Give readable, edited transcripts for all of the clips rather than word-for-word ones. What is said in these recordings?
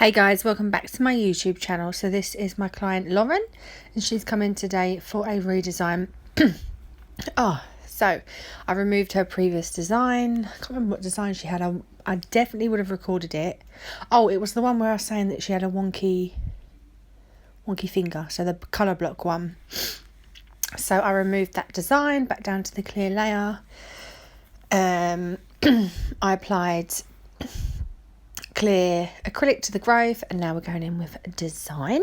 Hey guys, welcome back to my YouTube channel. So this is my client Lauren and she's come in today for a redesign. So I removed her previous design. I can't remember what design she had. I definitely would have recorded it. Oh, it was the one where I was saying that she had a wonky finger, so the colour block one. So I removed that design back down to the clear layer. I applied clear acrylic to the grove, and now we're going in with design.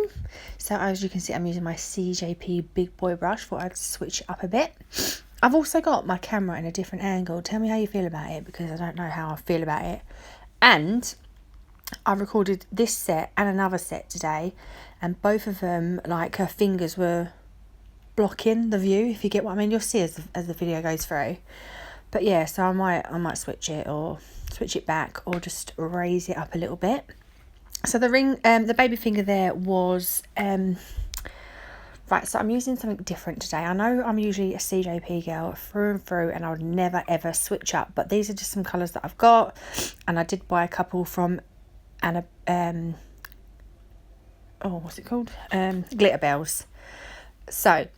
So as you can see, I'm using my CJP big boy brush. Thought I'd switch it up a bit. I've also got my camera in a different angle. Tell me how you feel about it, because I don't know how I feel about it. And I recorded this set and another set today, and both of them, like, her fingers were blocking the view, if you get what I mean. You'll see as the video goes through. But yeah, so I might switch it back, or just raise it up a little bit. So the ring, the baby finger there was right. So I'm using something different today. I know I'm usually a CJP girl through and through, and I would never ever switch up. But these are just some colours that I've got, and I did buy a couple from what's it called? Glitterbels. So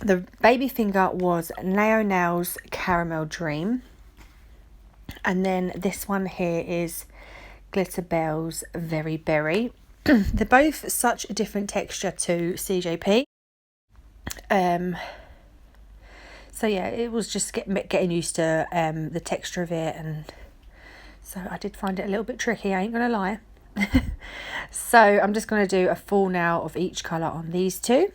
the baby finger was Naio Nails Caramel Dream. And then this one here is Glitterbels Very Berry. They're both such a different texture to CJP. So yeah, it was just getting used to the texture of it, and so I did find it a little bit tricky, I ain't gonna lie. So I'm just going to do a full now of each colour on these two.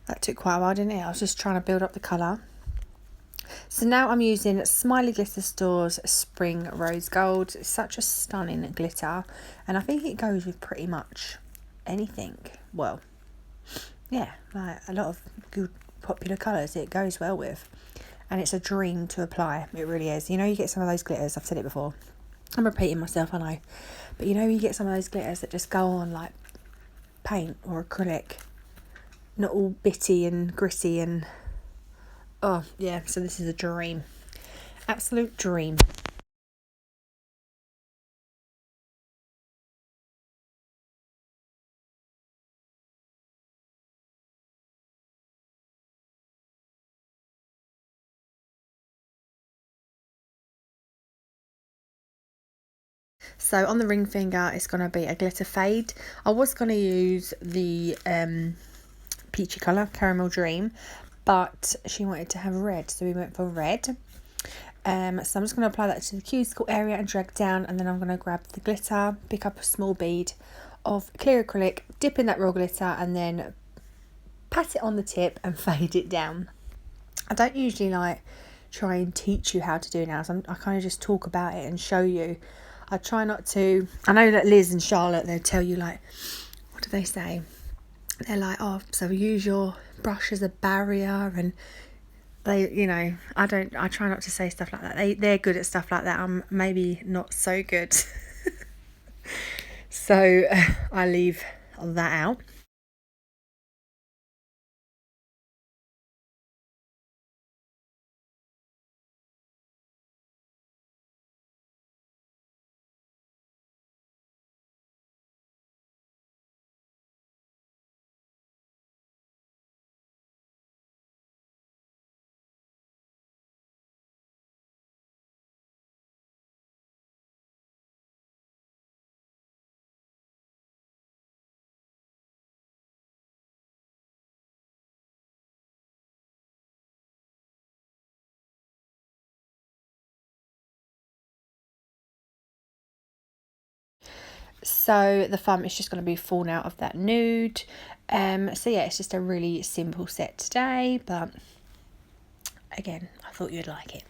That took quite a while, didn't it? I was just trying to build up the colour. So now I'm using Smiley Glitter Store's Spring Rose Gold. It's such a stunning glitter, and I think it goes with pretty much anything. Well, yeah, like a lot of good popular colours it goes well with, and it's a dream to apply. It really is. You know, you get some of those glitters, I've said it before, I'm repeating myself, I know, but you know, you get some of those glitters that just go on like paint or acrylic, not all bitty and gritty, and oh yeah, so this is a dream, absolute dream. So on the ring finger, it's going to be a glitter fade. I was going to use the peachy colour, Caramel Dream, but she wanted to have red, so we went for red. So I'm just going to apply that to the cuticle area and drag down, and then I'm going to grab the glitter, pick up a small bead of clear acrylic, dip in that raw glitter, and then pat it on the tip and fade it down. I don't usually like try and teach you how to do nails. I kind of just talk about it and show you. I try not to. I know that Liz and Charlotte, they'll tell you, like, what do they say? They're like, oh, so use your brush as a barrier, and they, you know, I try not to say stuff like that. They're good at stuff like that. I'm maybe not so good. So I leave that out. So the thumb is just going to be falling out of that nude. So yeah, it's just a really simple set today, but again, I thought you'd like it.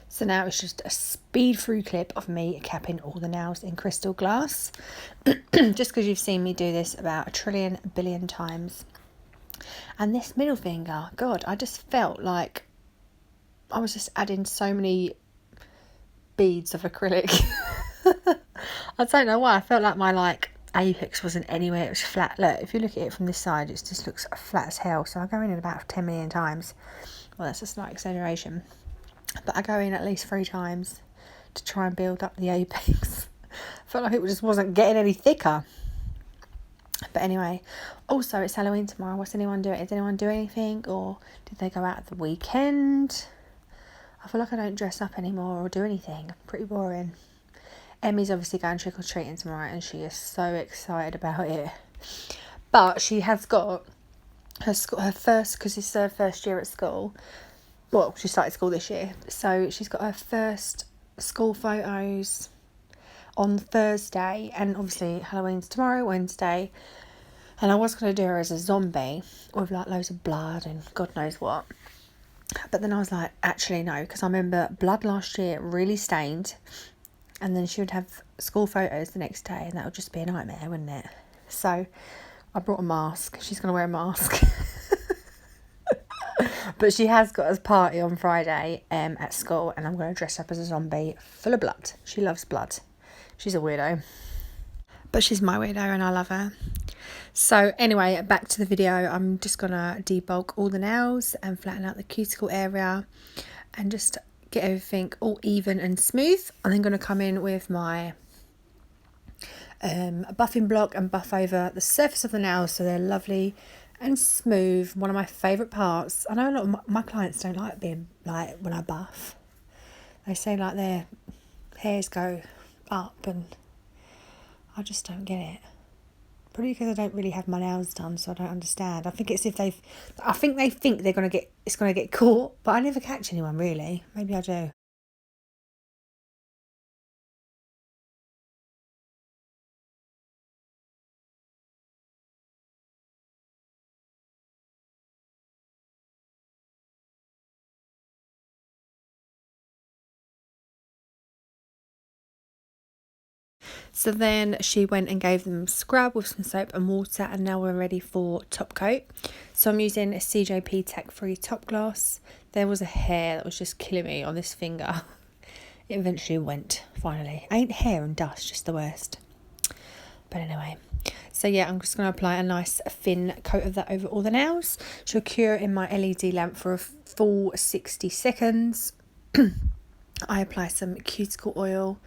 So now it's just a speed through clip of me capping all the nails in crystal glass. Just because you've seen me do this about 1,000,000,000,000 times. And this middle finger, God, I just felt like I was just adding so many beads of acrylic. I don't know why. I felt like my apex wasn't anywhere. It was flat. Look, if you look at it from this side, it just looks flat as hell. So I go in about 10 million times. Well, that's a slight exaggeration. But I go in at least 3 times to try and build up the apex. I felt like it just wasn't getting any thicker. But anyway, also it's Halloween tomorrow. What's anyone doing? Did anyone do anything, or did they go out at the weekend? I feel like I don't dress up anymore or do anything. Pretty boring. Emmy's obviously going trick-or-treating tomorrow and she is so excited about it. But she has got her first, because it's her first year at school. Well, she started school this year. So she's got her first school photos on Thursday. And obviously Halloween's tomorrow, Wednesday. And I was going to do her as a zombie with loads of blood and God knows what. But then I was like, actually no, because I remember blood last year really stained. And then she would have school photos the next day and that would just be a nightmare, wouldn't it? So I brought a mask. She's going to wear a mask. But she has got a party on Friday at school and I'm going to dress up as a zombie full of blood. She loves blood. She's a weirdo. But she's my weirdo and I love her. So anyway, back to the video. I'm just going to debulk all the nails and flatten out the cuticle area and just get everything all even and smooth. I'm then going to come in with my buffing block and buff over the surface of the nails so they're lovely and smooth. One of my favourite parts. I know a lot of my clients don't like being like when I buff. They say like their hairs go up and I just don't get it. Probably because I don't really have my nails done, so I don't understand. I think it's if they've, I think they think they're gonna get, it's gonna get caught, but I never catch anyone really. Maybe I do. So then she went and gave them a scrub with some soap and water, and now we're ready for top coat. So I'm using a CJP tack free top gloss. There was a hair that was just killing me on this finger. It eventually went, finally. Ain't hair and dust just the worst? But anyway, so yeah, I'm just going to apply a nice thin coat of that over all the nails. She'll cure in my LED lamp for a full 60 seconds. I apply some cuticle oil.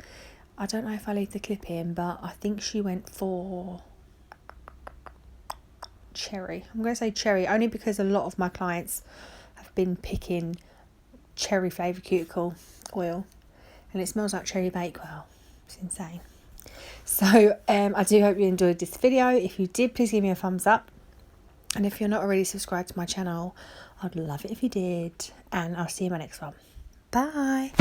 I don't know if I leave the clip in, but I think she went for cherry. I'm going to say cherry, only because a lot of my clients have been picking cherry flavoured cuticle oil. And it smells like cherry bakewell. It's insane. So I do hope you enjoyed this video. If you did, please give me a thumbs up. And if you're not already subscribed to my channel, I'd love it if you did. And I'll see you in my next one. Bye.